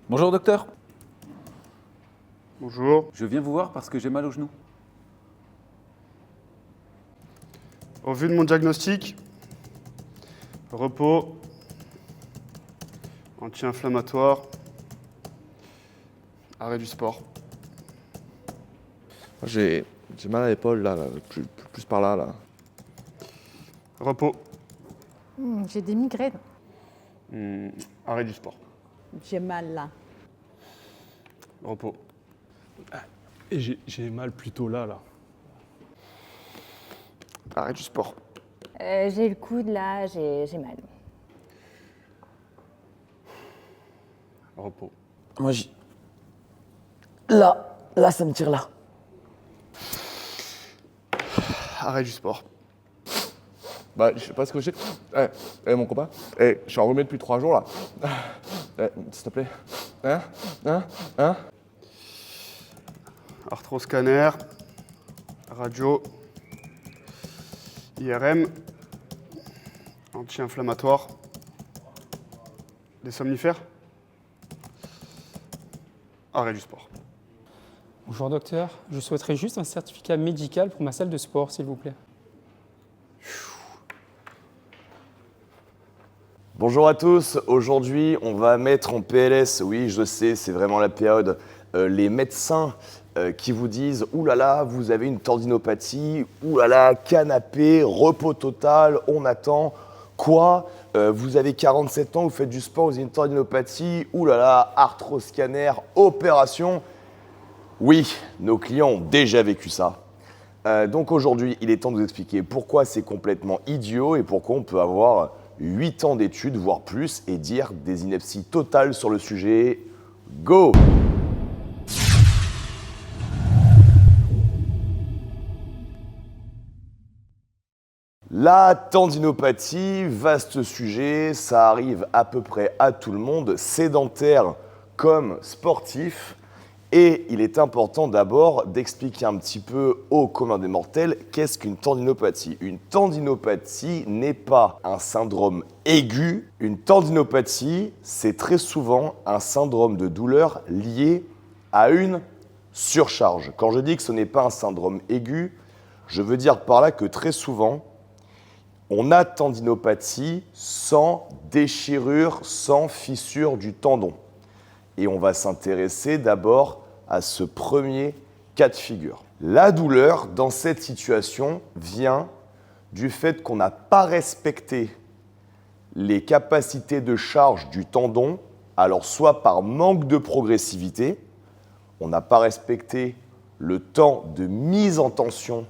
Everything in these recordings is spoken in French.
Bonjour docteur, Bonjour. je viens vous voir parce que j'ai mal au genou. Au vu de mon diagnostic, repos, anti-inflammatoire, arrêt du sport. J'ai mal à l'épaule, là, plus par là, là. Repos, J'ai des migraines. arrêt du sport. J'ai mal là. Repos, Et j'ai mal plutôt là. Arrêt du sport. J'ai le coude là, j'ai mal. repos, Moi, là, ça me tire là. arrêt du sport. Bah, je sais pas ce que j'ai. Mon copain, je suis enrhumé depuis 3 jours, là. S'il te plaît. Arthroscanner, radio, IRM, anti-inflammatoire, des somnifères, arrêt du sport. Bonjour docteur, je souhaiterais juste un certificat médical pour ma salle de sport, s'il vous plaît. Bonjour à tous, aujourd'hui on va mettre en PLS, oui je sais c'est vraiment la période, les médecins qui vous disent « Ouh là là, vous avez une tendinopathie, ouh là là, canapé, repos total, on attend, quoi vous avez 47 ans, vous faites du sport, vous avez une tendinopathie, ouh là là, arthroscanner, opération ». Oui, nos clients ont déjà vécu ça. Donc aujourd'hui, il est temps de vous expliquer pourquoi c'est complètement idiot et pourquoi on peut avoir 8 ans d'études, voire plus, et dire des inepties totales sur le sujet. Go! La tendinopathie, vaste sujet, ça arrive à peu près à tout le monde, sédentaire comme sportif. Et il est important d'abord d'expliquer un petit peu au commun des mortels qu'est-ce qu'une tendinopathie. Une tendinopathie n'est pas un syndrome aigu. Une tendinopathie, c'est très souvent un syndrome de douleur lié à une surcharge. Quand je dis que ce n'est pas un syndrome aigu, je veux dire par là que très souvent, on a tendinopathie sans déchirure, sans fissure du tendon. Et on va s'intéresser d'abord à ce premier cas de figure. La douleur dans cette situation vient du fait qu'on n'a pas respecté les capacités de charge du tendon, alors soit par manque de progressivité, on n'a pas respecté le temps de mise en tension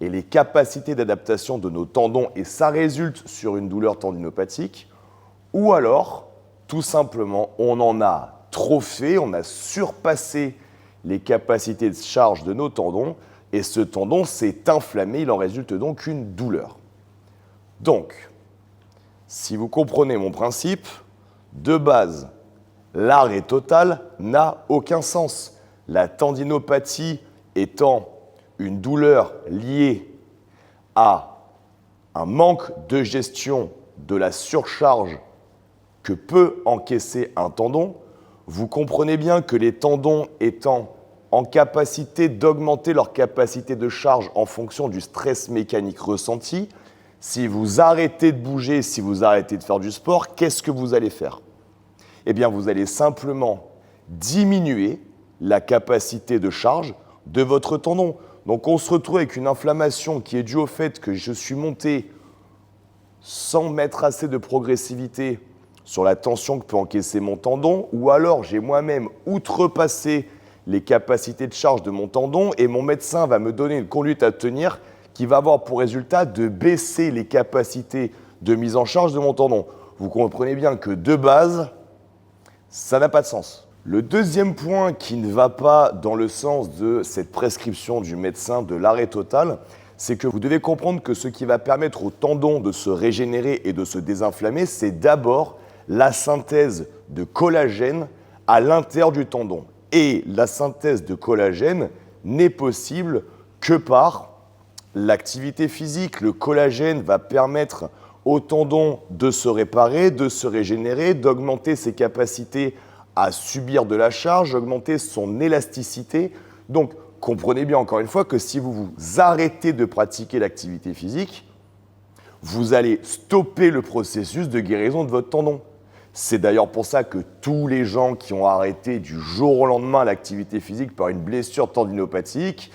et les capacités d'adaptation de nos tendons et ça résulte sur une douleur tendinopathique, ou alors tout simplement, on en a trop fait, on a surpassé les capacités de charge de nos tendons et ce tendon s'est inflammé, il en résulte donc une douleur. Donc, si vous comprenez mon principe, de base, l'arrêt total n'a aucun sens. La tendinopathie étant une douleur liée à un manque de gestion de la surcharge que peut encaisser un tendon, vous comprenez bien que les tendons étant en capacité d'augmenter leur capacité de charge en fonction du stress mécanique ressenti, si vous arrêtez de bouger, si vous arrêtez de faire du sport, qu'est-ce que vous allez faire? Eh bien, vous allez simplement diminuer la capacité de charge de votre tendon. Donc, on se retrouve avec une inflammation qui est due au fait que je suis monté sans mettre assez de progressivité sur la tension que peut encaisser mon tendon, ou alors j'ai moi-même outrepassé les capacités de charge de mon tendon et mon médecin va me donner une conduite à tenir qui va avoir pour résultat de baisser les capacités de mise en charge de mon tendon. Vous comprenez bien que de base, ça n'a pas de sens. Le deuxième point qui ne va pas dans le sens de cette prescription du médecin de l'arrêt total, c'est que vous devez comprendre que ce qui va permettre au tendon de se régénérer et de se désinflammer, c'est d'abord la synthèse de collagène à l'intérieur du tendon. Et la synthèse de collagène n'est possible que par l'activité physique. Le collagène va permettre au tendon de se réparer, de se régénérer, d'augmenter ses capacités à subir de la charge, augmenter son élasticité. Donc, comprenez bien encore une fois que si vous vous arrêtez de pratiquer l'activité physique, vous allez stopper le processus de guérison de votre tendon. C'est d'ailleurs pour ça que tous les gens qui ont arrêté du jour au lendemain l'activité physique par une blessure tendinopathique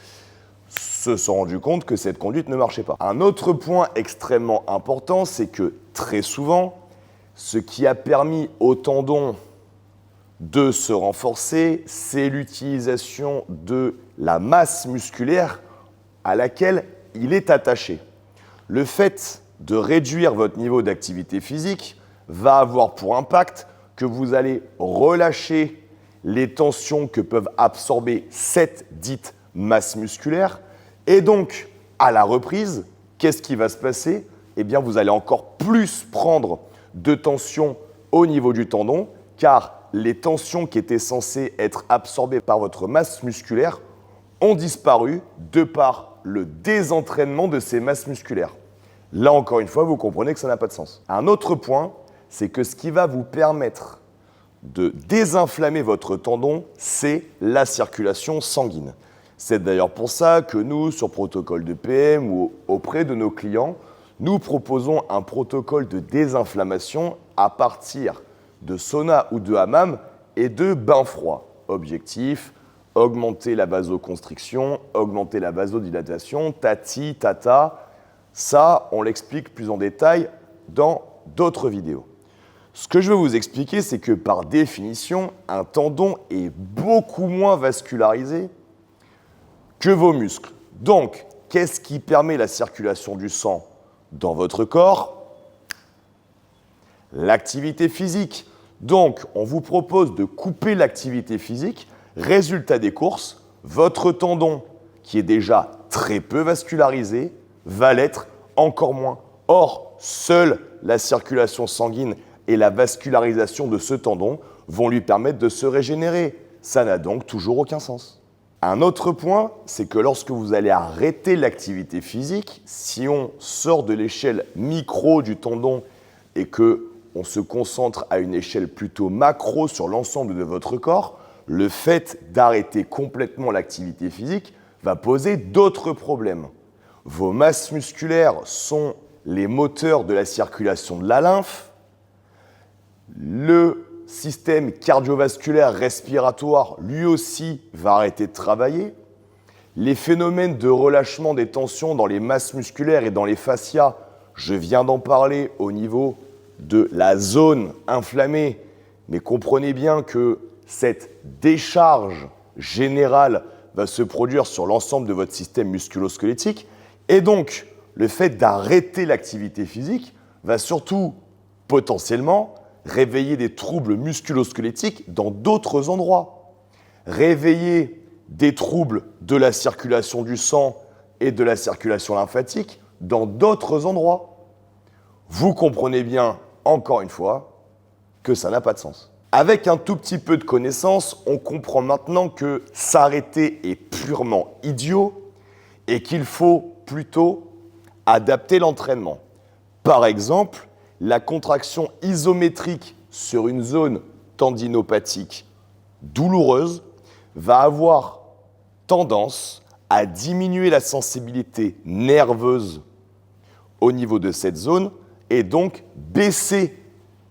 se sont rendus compte que cette conduite ne marchait pas. Un autre point extrêmement important, c'est que très souvent, ce qui a permis au tendon de se renforcer, c'est l'utilisation de la masse musculaire à laquelle il est attaché. Le fait de réduire votre niveau d'activité physique va avoir pour impact que vous allez relâcher les tensions que peuvent absorber cette dite masse musculaire. Et donc, à la reprise, qu'est-ce qui va se passer? Eh bien, vous allez encore plus prendre de tension au niveau du tendon, car les tensions qui étaient censées être absorbées par votre masse musculaire ont disparu de par le désentraînement de ces masses musculaires. Là, encore une fois, vous comprenez que ça n'a pas de sens. Un autre point, c'est que ce qui va vous permettre de désinflammer votre tendon, c'est la circulation sanguine. C'est d'ailleurs pour ça que nous, sur protocole de PM ou auprès de nos clients, nous proposons un protocole de désinflammation à partir de sauna ou de hammam et de bain froid. Objectif, augmenter la vasoconstriction, augmenter la vasodilatation, tati, tata. Ça, on l'explique plus en détail dans d'autres vidéos. Ce que je veux vous expliquer, c'est que par définition, un tendon est beaucoup moins vascularisé que vos muscles. Donc, qu'est-ce qui permet la circulation du sang dans votre corps? L'activité physique. Donc, on vous propose de couper l'activité physique. Résultat des courses, votre tendon, qui est déjà très peu vascularisé, va l'être encore moins. Or, seule la circulation sanguine et la vascularisation de ce tendon vont lui permettre de se régénérer. Ça n'a donc toujours aucun sens. Un autre point, c'est que lorsque vous allez arrêter l'activité physique, si on sort de l'échelle micro du tendon et que on se concentre à une échelle plutôt macro sur l'ensemble de votre corps, le fait d'arrêter complètement l'activité physique va poser d'autres problèmes. Vos masses musculaires sont les moteurs de la circulation de la lymphe. Le système cardiovasculaire respiratoire, lui aussi, va arrêter de travailler. Les phénomènes de relâchement des tensions dans les masses musculaires et dans les fascias, je viens d'en parler au niveau de la zone inflammée, mais comprenez bien que cette décharge générale va se produire sur l'ensemble de votre système musculo-squelettique, et donc le fait d'arrêter l'activité physique va surtout potentiellement réveiller des troubles musculo-squelettiques dans d'autres endroits, réveiller des troubles de la circulation du sang et de la circulation lymphatique dans d'autres endroits. Vous comprenez bien, encore une fois, que ça n'a pas de sens. Avec un tout petit peu de connaissance, on comprend maintenant que s'arrêter est purement idiot et qu'il faut plutôt adapter l'entraînement. Par exemple, la contraction isométrique sur une zone tendinopathique douloureuse va avoir tendance à diminuer la sensibilité nerveuse au niveau de cette zone et donc baisser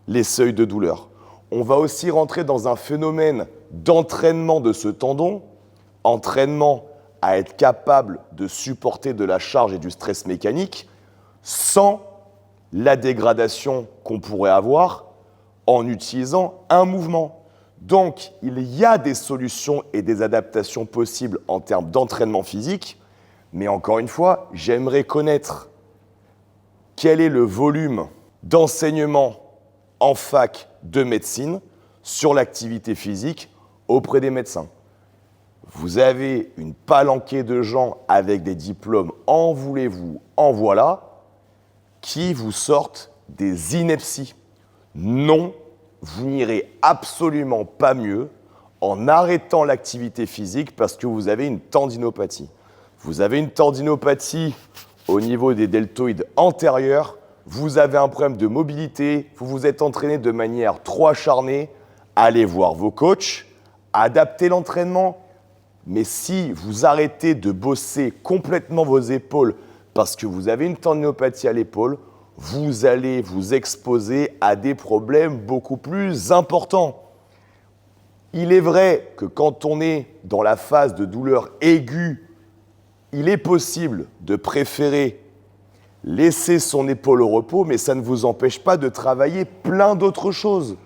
les seuils de douleur. On va aussi rentrer dans un phénomène d'entraînement de ce tendon, entraînement à être capable de supporter de la charge et du stress mécanique sans la dégradation qu'on pourrait avoir en utilisant un mouvement. Donc, il y a des solutions et des adaptations possibles en termes d'entraînement physique, mais encore une fois, j'aimerais connaître quel est le volume d'enseignement en fac de médecine sur l'activité physique auprès des médecins. Vous avez une palanquée de gens avec des diplômes, en voulez-vous, en voilà, qui vous sortent des inepties. Non, vous n'irez absolument pas mieux en arrêtant l'activité physique parce que vous avez une tendinopathie. Vous avez une tendinopathie au niveau des deltoïdes antérieurs, vous avez un problème de mobilité, vous vous êtes entraîné de manière trop acharnée, allez voir vos coachs, adaptez l'entraînement. Mais si vous arrêtez de bosser complètement vos épaules parce que vous avez une tendinopathie à l'épaule, vous allez vous exposer à des problèmes beaucoup plus importants. Il est vrai que quand on est dans la phase de douleur aiguë, il est possible de préférer laisser son épaule au repos, mais ça ne vous empêche pas de travailler plein d'autres choses.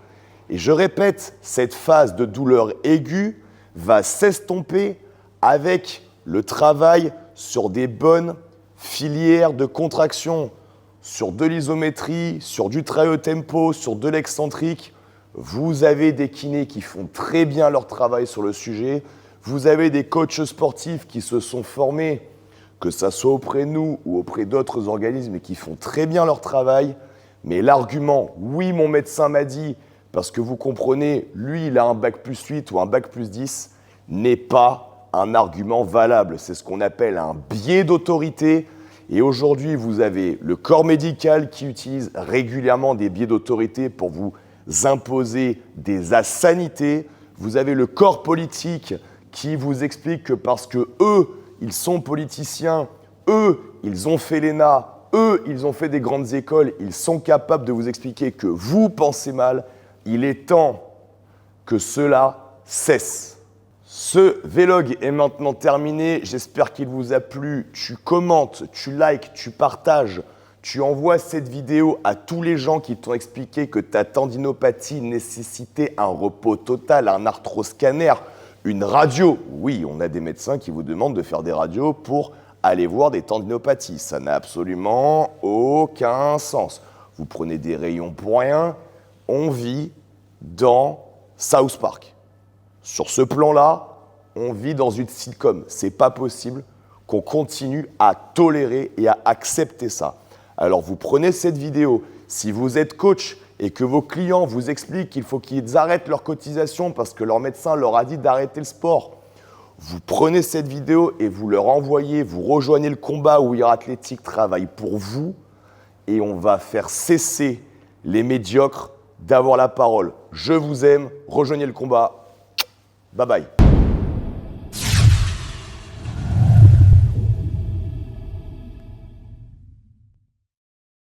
Et je répète, cette phase de douleur aiguë va s'estomper avec le travail sur des bonnes filières de contraction, sur de l'isométrie, sur du très haut tempo, sur de l'excentrique. Vous avez des kinés qui font très bien leur travail sur le sujet. Vous avez des coachs sportifs qui se sont formés, que ça soit auprès de nous ou auprès d'autres organismes, et qui font très bien leur travail. Mais l'argument, oui, mon médecin m'a dit, parce que vous comprenez, lui, il a un bac plus 8 ou un bac plus 10, n'est pas un argument valable. C'est ce qu'on appelle un biais d'autorité. Et aujourd'hui, vous avez le corps médical qui utilise régulièrement des biais d'autorité pour vous imposer des insanités. Vous avez le corps politique qui vous explique que parce que eux, ils sont politiciens, eux, ils ont fait l'ENA, eux, ils ont fait des grandes écoles, ils sont capables de vous expliquer que vous pensez mal. Il est temps que cela cesse. Ce vlog est maintenant terminé. J'espère qu'il vous a plu. Tu commentes, tu likes, tu partages. Tu envoies cette vidéo à tous les gens qui t'ont expliqué que ta tendinopathie nécessitait un repos total, un arthroscanner, une radio. Oui, on a des médecins qui vous demandent de faire des radios pour aller voir des tendinopathies. Ça n'a absolument aucun sens. Vous prenez des rayons pour rien. On vit dans South Park. Sur ce plan-là, on vit dans une sitcom. C'est pas possible qu'on continue à tolérer et à accepter ça. Alors vous prenez cette vidéo, si vous êtes coach et que vos clients vous expliquent qu'il faut qu'ils arrêtent leur cotisation parce que leur médecin leur a dit d'arrêter le sport, vous prenez cette vidéo et vous leur envoyez, vous rejoignez le combat où Hero Athlétique travaille pour vous et on va faire cesser les médiocres d'avoir la parole. Je vous aime, rejoignez le combat. Bye bye.